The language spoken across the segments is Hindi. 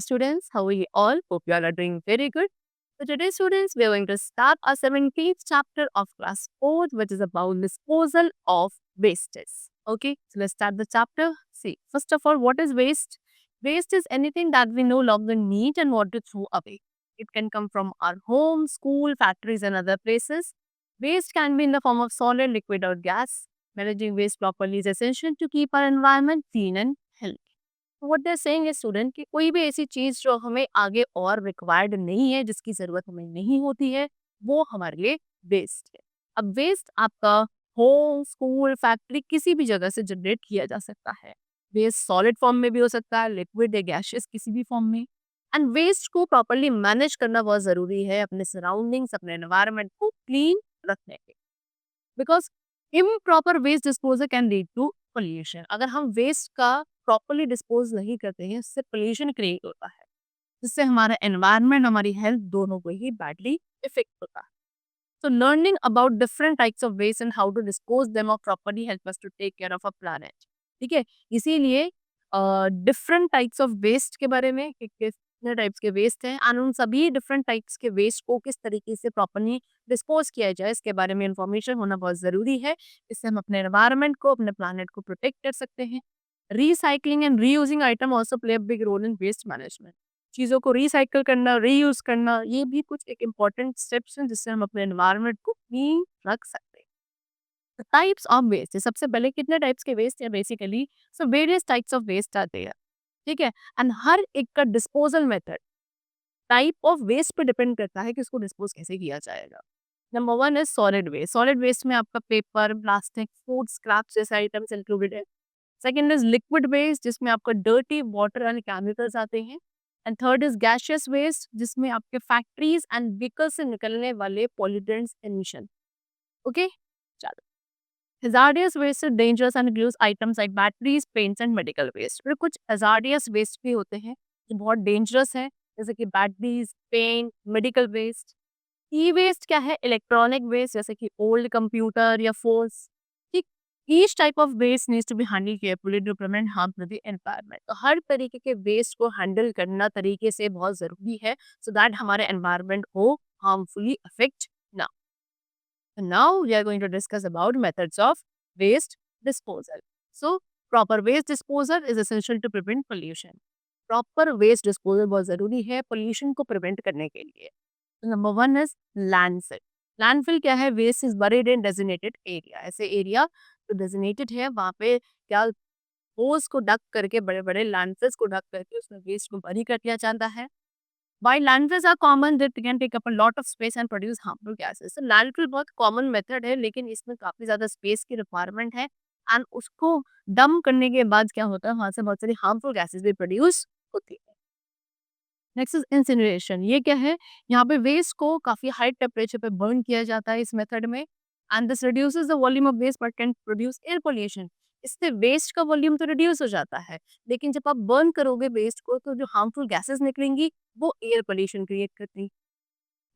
students, how are you all? Hope you all are doing very good. So today students, we are going to start our 17th chapter of class 4th, which is about disposal of wastes. Okay, so let's start the chapter. See, first of all, what is waste? Waste is anything that we no longer need and want to throw away. It can come from our home, school, factories and other places. Waste can be in the form of solid, liquid or gas. Managing waste properly is essential to keep our environment clean and healthy. What they saying है स्टूडेंट कि कोई भी ऐसी चीज जो हमें आगे और रिक्वायर्ड नहीं है, जिसकी जरूरत हमें नहीं होती है, वो हमारे लिए वेस्ट है। अब वेस्ट आपका होम, स्कूल, फैक्ट्री किसी भी जगह से जनरेट किया जा सकता है। वेस्ट सॉलिड फॉर्म में भी हो सकता है, लिक्विड या गैशियस किसी भी फॉर्म में। एंड वेस्ट को प्रॉपरली मैनेज करना बहुत जरूरी है अपने सराउंडिंग्स, अपने एनवायरनमेंट को क्लीन रखने के, because improper waste disposal can lead to pollution. अगर हम वेस्ट का प्रॉपरली डिस्पोज नहीं करते हैं, इससे पोल्यूशन क्रिएट होता है, जिससे हमारा एनवायरनमेंट, हमारी हेल्थ दोनों को ही बैडली इफेक्ट होता है। So learning about different types of waste and how to dispose them of properly help us to take care of our planet. ठीक है, इसीलिए डिफरेंट टाइप्स ऑफ वेस्ट के बारे में कि कितने टाइप्स के वेस्ट हैं और उन सभी डिफरेंट टाइप्स के वेस्ट को किस तरीके से प्रॉपरली डिस्पोज किया जाए, इसके बारे में इंफॉर्मेशन होना बहुत ज़रूरी है। इससे हम अपने एनवायरनमेंट को, अपने प्लानट को प्रोटेक्ट कर सकते हैं। Recycling and reusing item also play a big role in waste management. चीज़ों को रिसाइकिल करना, रीयूज़ करना, ये भी कुछ एक इम्पॉर्टेंट स्टेप्स हैं जिससे हम अपने एनवायरनमेंट को क्लीन रख सकते हैं। टाइप्स ऑफ वेस्ट, सबसे पहले कितने टाइप्स के वेस्ट है basically, so various types of waste आते हैं। ठीक है, एंड हर एक का disposal method type of waste पे डिपेंड करता है कि उसको डिस्पोज कैसे किया जाएगा। Number one is solid waste. Solid waste में आपका पेपर, प्लास्टिक, फूड स्क्रैप्स जैसे आइटम्स इंक्लूडेड है। सेकेंड इज लिक्विड वेस्ट, जिसमें आपका डर्टी वाटर एंड केमिकल्स आते हैं। And third is gaseous waste, जिसमें आपके फैक्ट्रीज एंड व्हीकल से निकलने वाले पॉल्यूटेंट्स एमिशन। ओके, चलो। Hazardous waste is dangerous and includes items like batteries, paints and medical waste। फिर कुछ hazardous waste भी होते हैं जो बहुत डेंजरस है, जैसे कि batteries, paint, medical waste. E waste क्या है? इलेक्ट्रॉनिक वेस्ट, जैसे कि ओल्ड कंप्यूटर या फोन्स। ठीक, each type of waste needs to be handle carefully to prevent harm to the environment. तो हर तरीके के वेस्ट को हैंडल करना तरीके से बहुत जरूरी है, सो दैट हमारे एनवायरनमेंट को हार्मफुली अफेक्ट ना। Now we are going to discuss about methods of waste disposal. So proper waste disposal is essential to prevent pollution. Proper waste disposal बहुत जरूरी है pollution को prevent करने के लिए। Number one is landfill. Landfill क्या है? Waste is buried in designated area. ऐसे area जो designated है वहाँ पे क्या होस को डक करके, बड़े बड़े लैंडफिल्स को डक करके उसमें वेस्ट को बरी कर दिया जाता है। While landfills are common, they can take up a lot of space and produce harmful gases. So landfill बहुत कॉमन मेथड है, लेकिन इसमें काफी ज्यादा स्पेस की रिक्वायरमेंट है एंड उसको डंप करने के बाद क्या होता है, वहां से बहुत सारी हार्मफुल गैसेस भी प्रोड्यूस होती है। Next is incineration. ये क्या है? यहाँ पे वेस्ट को काफी हाई टेम्परेचर पे बर्न किया जाता है इस मेथड में, and this reduces the volume of waste but can produce air pollution. इससे वेस्ट का वॉल्यूम तो रिड्यूस हो जाता है, लेकिन जब आप बर्न करोगे वेस्ट को तो जो हार्मफुल गैसेस निकलेंगी वो एयर पोल्यूशन क्रिएट करती।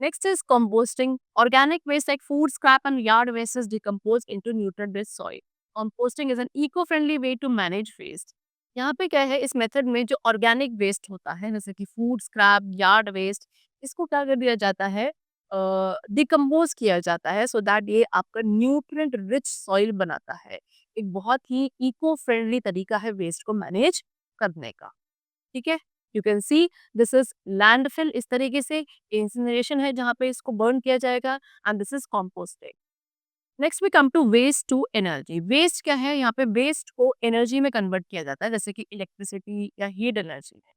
Next is composting. Organic waste like food scrap and yard waste is decompose into nutrient rich soil. Composting is an eco friendly way to manage waste. यहाँ पे क्या है, इस मेथड में जो ऑर्गेनिक वेस्ट होता है, जैसे कि फूड स्क्रैप, यार्ड वेस्ट, इसको क्या कर दिया जाता है, डिकम्पोज किया जाता है, सो दैट ये आपका न्यूट्रिएंट रिच सॉइल बनाता है। एक बहुत ही इको फ्रेंडली तरीका है वेस्ट को मैनेज करने का। ठीक है, you can see this is landfill, इस तरीके से इंसिनरेशन है जहाँ पे इसको बर्न किया जाएगा, and this is composting. Next we come to waste to energy. Waste क्या है? यहाँ पे वेस्ट को एनर्जी में कन्वर्ट किया जाता है, जैसे कि इलेक्ट्रिसिटी या हीट एनर्जी में।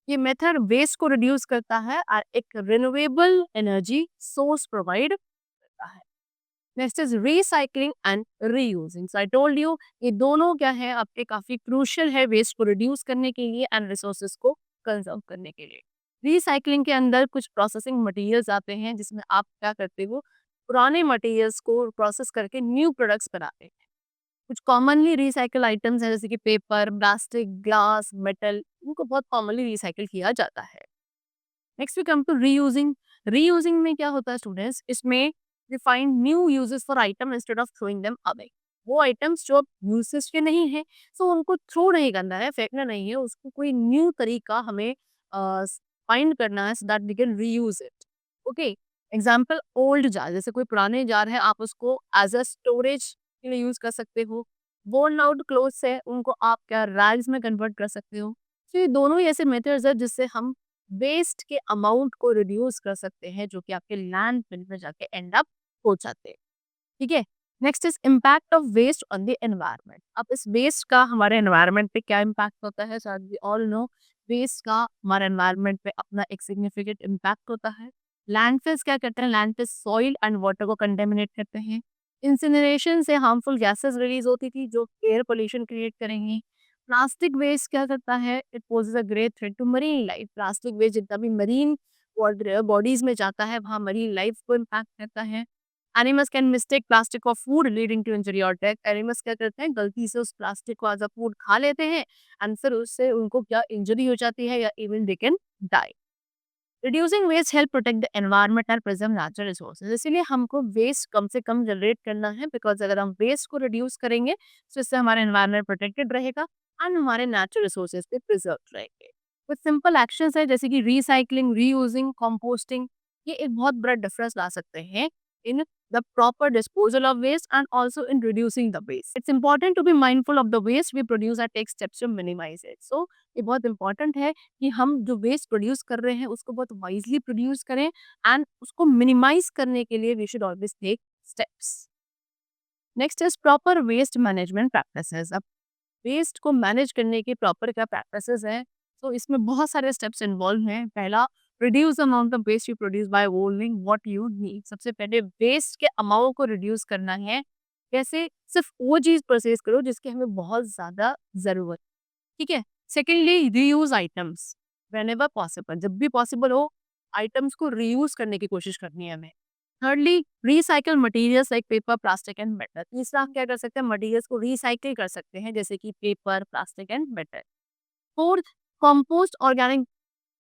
ये मेथड वेस्ट को रिड्यूस करता है और एक रिन्यूएबल एनर्जी सोर्स प्रोवाइड करता है। Next is recycling and reusing. So I told you ये दोनों क्या है, आपके काफी क्रूशियल है वेस्ट को रिड्यूस करने के लिए एंड रिसोर्सेज को कंजर्व करने के लिए। रिसाइकलिंग के अंदर कुछ प्रोसेसिंग मटेरियल्स आते हैं, जिसमें आप क्या करते हो, पुराने मटेरियल्स को प्रोसेस करके न्यू प्रोडक्ट्स बनाते हैं। कुछ कॉमनली रिसाइकल आइटम्स हैं, जैसे कि पेपर, प्लास्टिक, ग्लास, मेटल, इनको बहुत कॉमनली रिसाइकिल किया जाता है। Next we come to reusing. Reusing में क्या होता है स्टूडेंट्स, इसमें we find new uses for item instead of throwing them away. वो आइटम्स जो अब यूसेज के नहीं है, सो उनको थ्रो नहीं करना है, फेंकना नहीं है, उसको कोई न्यू तरीका हमें फाइंड करना है, so that we can reuse it. Okay, example old jar, जैसे कोई पुराने जार है, आप उसको एज अ स्टोरेज के लिए यूज कर सकते हो। वर्न आउट क्लोथ्स है, उनको आप क्या रैग्स में कन्वर्ट कर सकते हो। तो ये दोनों ही ऐसे मेथड्स है जिससे हम वेस्ट के अमाउंट को रिड्यूस कर सकते हैं, जो कि आपके लैंड फिल में जाके एंड अप हो जाते हैं। ठीक है, next is impact of waste on the environment. अब इस वेस्ट का हमारे एनवायरनमेंट पे क्या इम्पैक्ट होता है, शायद वी ऑल नो वेस्ट का हमारे एनवायरनमेंट पे अपना एक सिग्निफिकेंट इम्पैक्ट होता है। लैंडफिल्स क्या करते हैं, लैंडफिल्स सॉइल एंड वाटर को कंटेमिनेट करते हैं। इंसिनरेशन से हार्मफुल गैसेस रिलीज होती थी जो एयर पोल्यूशन क्रिएट करेंगी। प्लास्टिक वेस्ट क्या करता है, it poses a great threat to marine life. Plastic waste जितना भी मरीन बॉडीज में जाता है, वहाँ मरीन लाइफ को इम्पैक्ट करता है। Animals can mistake plastic for food leading to injury और डेथ। एनिमल्स क्या करते हैं, गलती से उस प्लास्टिक को एज अ फूड खा लेते हैं एंड फिर उससे उनको क्या इंजरी हो जाती है या even they can die. Reducing waste help protect the environment and preserve natural resources. इसीलिए हमको वेस्ट कम से कम जनरेट करना है, बिकॉज अगर हम वेस्ट को रिड्यूस करेंगे तो इससे हमारा एनवायरनमेंट प्रोटेक्टेड रहेगा एंड हमारे नेचुरल रिसोर्सेज पे प्रिजर्व रहेंगे। कुछ सिंपल एक्शंस है जैसे कि रिसाइकलिंग, रीयूजिंग, कंपोस्टिंग, ये एक बहुत बड़ा डिफरेंस ला सकते हैं इन the proper disposal of waste and also in reducing the waste. It's important to be mindful of the waste we produce and take steps to minimize it. So, ये बहुत important है कि हम जो वेस्ट प्रोड्यूस कर रहे हैं उसको बहुत वाइजली प्रोड्यूस करें एंड उसको मिनिमाइज करने के लिए we should always take steps. Next is proper waste management practices. अब वेस्ट को मैनेज करने की प्रॉपर क्या प्रैक्टिसेस हैं, तो इसमें बहुत सारे स्टेप्स इन्वॉल्व हैं। पहला, reduce amount of waste you produce by owning what you need. सबसे पहले वेस्ट के अमाउंट को रिड्यूस करना है, कैसे, सिर्फ वो चीज परचेज करो जिसकी हमें बहुत ज्यादा जरूरत। ठीक है, secondly reuse items when ever possible, जब भी पॉसिबल हो आइटम्स को रीयूज करने की कोशिश करनी है हमें। Thirdly, recycle materials like paper, plastic and metal. तीसरा, हम क्या कर सकते हैं, मटेरियल्स को रिसाइकिल कर सकते हैं जैसे कि paper, plastic and metal. Fourth, compost organic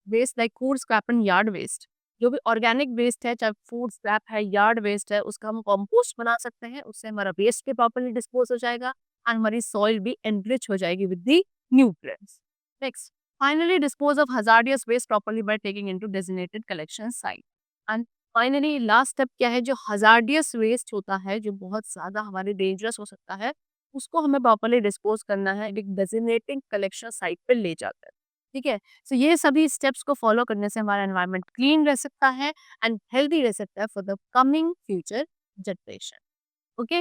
waste like food scrap and yard waste. जो भी ऑर्गेनिक वेस्ट है, चाहे फूड स्क्रैप है, यार्ड वेस्ट है, उसका हम कंपोस्ट बना सकते हैं। उससे हमारा वेस्ट भी प्रॉपर्ली डिस्पोज हो जाएगा एंड हमारी सॉइल भी एनरिच हो जाएगी with the nutrients. Next, finally dispose of hazardous waste properly by taking into designated collection site. And finally last step क्या है, जो हजार्डियस वेस्ट होता है जो बहुत ज्यादा हमारे डेंजरस हो सकता है, उसको हमें प्रॉपर्ली डिस्पोज करना है, एक डेजिग्नेटिंग कलेक्शन साइट पे ले जाकर। ठीक है, तो ये सभी स्टेप्स को फॉलो करने से हमारा एनवायरनमेंट क्लीन रह सकता है एंड हेल्दी रह सकता है for the coming future generation. Okay,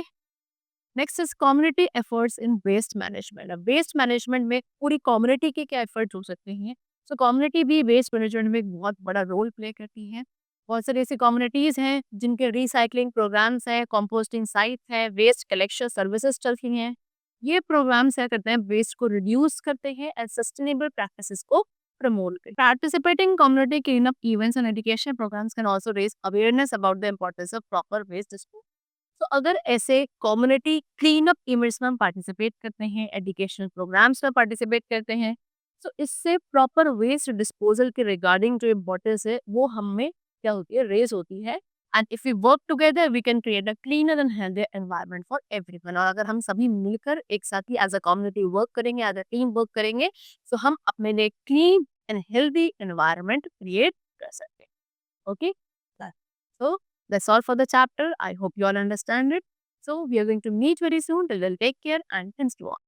next is community efforts in waste management. अब वेस्ट मैनेजमेंट में पूरी कम्युनिटी के क्या एफर्ट्स हो सकते हैं, सो कम्युनिटी भी वेस्ट मैनेजमेंट में एक बहुत बड़ा रोल प्ले करती है। बहुत सारी ऐसी कम्युनिटीज हैं जिनके रिसाइकलिंग प्रोग्राम्स हैं, कंपोस्टिंग साइट है, वेस्ट कलेक्शन सर्विसेज चलती हैं। ये प्रोग्राम्स क्या करते हैं, वेस्ट को रिड्यूस करते हैं एंड सस्टेनेबल प्रैक्टिसेस को प्रमोट करते हैं। Participating community clean up events and education programs can also raise awareness about the importance of proper waste disposal. तो अगर ऐसे कम्युनिटी क्लीन अप इवेंट्स में हम पार्टिसिपेट करते हैं, एजुकेशनल प्रोग्राम्स में पार्टिसिपेट करते हैं, तो इससे प्रॉपर वेस्ट डिस्पोजल के रिगार्डिंग जो इम्पोर्टेंस है वो हमें क्या होती है, रेज होती है। And if we work together we can create a cleaner and healthier environment for everyone. और अगर हम सभी मिलकर एक साथ ही एज अ कम्युनिटी वर्क करेंगे, एज अ टीम वर्क करेंगे, तो हम अपने लिए clean and healthy environment create कर सकते हैं। Okay? So that's all for the chapter. I hope you all understand it. So we are going to meet very soon. Till then, take care and thanks to all.